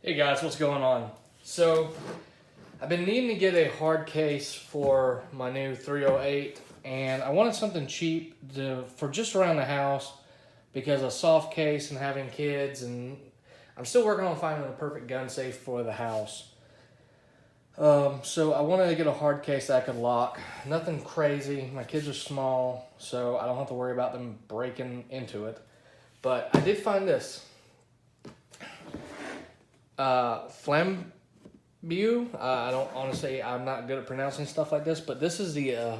Hey guys, what's going on? So, I've been needing to get a hard case for my new 308, and I wanted something cheap for just around the house because a soft case and having kids, and I'm still working on finding the perfect gun safe for the house. So I wanted to get a hard case that I could lock. Nothing crazy. My kids are small, so I don't have to worry about them breaking into it. But I did find this. Flambeau. I don't honestly, I'm not good at pronouncing stuff like this, but this is the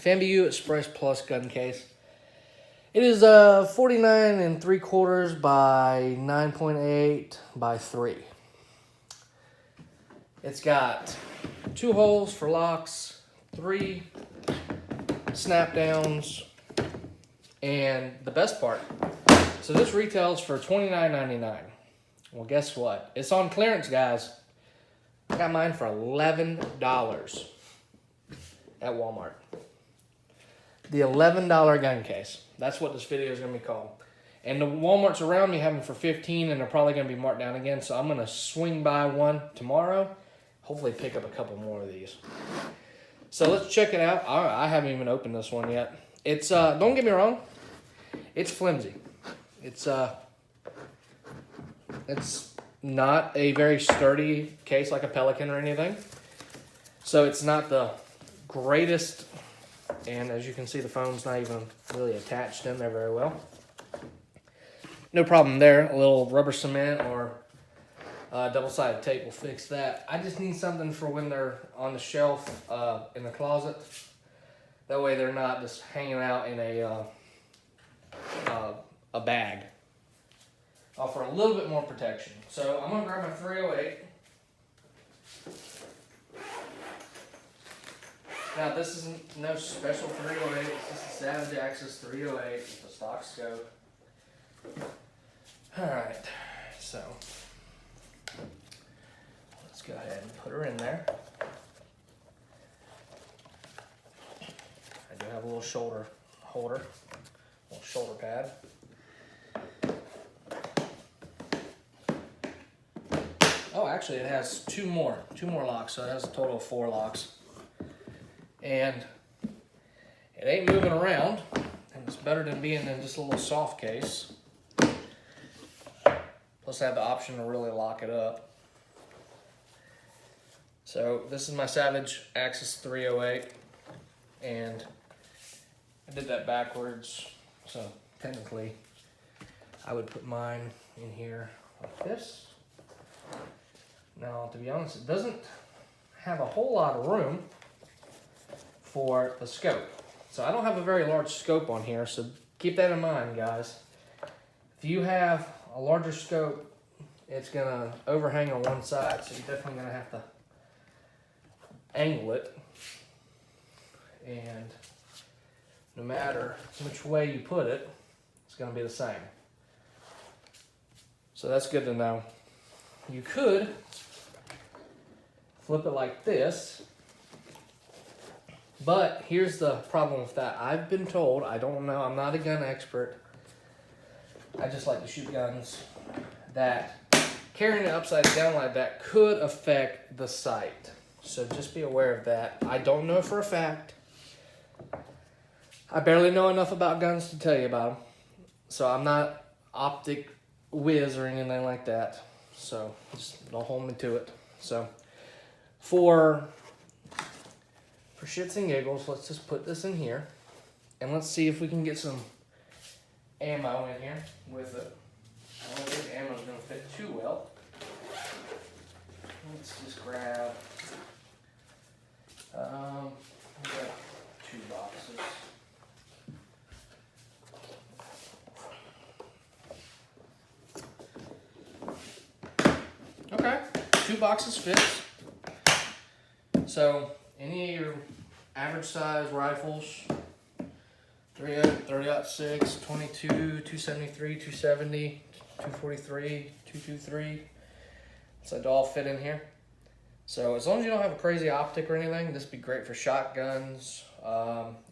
Fanbu Express Plus gun case. It is 49 3/4 by 9.8 by 3. It's got 2 holes for locks, 3 snap downs, and the best part. So this retails for $29.99. Well, guess what? It's on clearance, guys. I got mine for $11 at Walmart. The $11 gun case. That's what this video is going to be called. And the Walmarts around me have them for $15, and they're probably going to be marked down again. So I'm going to swing by one tomorrow. Hopefully pick up a couple more of these. So let's check it out. I haven't even opened this one yet. It's, don't get me wrong, it's flimsy. It's not a very sturdy case like a Pelican or anything. So it's not the greatest. And as you can see, the phone's not even really attached in there very well. No problem there. A little rubber cement or double-sided tape will fix that. I just need something for when they're on the shelf in the closet. That way they're not just hanging out in a bag. Offer a little bit more protection. So I'm going to grab my 308. Now this isn't no special 308. It's just a Savage Axis 308 with a stock scope. Alright, so let's go ahead and put her in there. I do have a little shoulder holder, a little shoulder pad. Oh, actually it has two more locks, so it has a total of 4 locks. And it ain't moving around, and it's better than being in just a little soft case. Plus I have the option to really lock it up. So this is my Savage Axis 308, and I did that backwards, so technically I would put mine in here like this. Now, to be honest, it doesn't have a whole lot of room for the scope. So I don't have a very large scope on here, so keep that in mind, guys. If you have a larger scope, it's gonna overhang on one side, so you're definitely gonna have to angle it. And no matter which way you put it, it's gonna be the same. So that's good to know. You could flip it like this, but here's the problem with that. I've been told, I don't know, I'm not a gun expert, I just like to shoot guns, that carrying it upside down like that could affect the sight. So just be aware of that. I don't know for a fact. I barely know enough about guns to tell you about them. So I'm not optic whiz or anything like that. So just don't hold me to it. So for shits and giggles, let's just put this in here, and let's see if we can get some ammo in here with it. I don't think the ammo's gonna fit too well. Let's just grab we got 2 boxes. Okay, 2 boxes fits. So any of your average size rifles, 30-06, 22, 273, 270, 243, 223, so it'll all fit in here. So as long as you don't have a crazy optic or anything, this would be great for shotguns,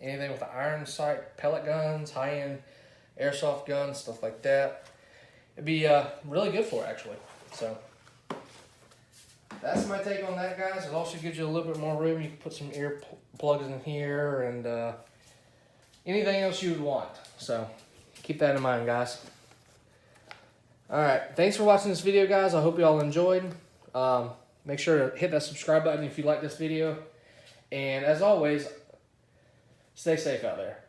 anything with an iron sight, pellet guns, high-end airsoft guns, stuff like that. It'd be really good for it, actually. So that's my take on that, guys. It also gives you a little bit more room. You can put some ear plugs in here and anything else you would want. So keep that in mind, guys. Alright, thanks for watching this video, guys. I hope you all enjoyed. Make sure to hit that subscribe button if you like this video. And as always, stay safe out there.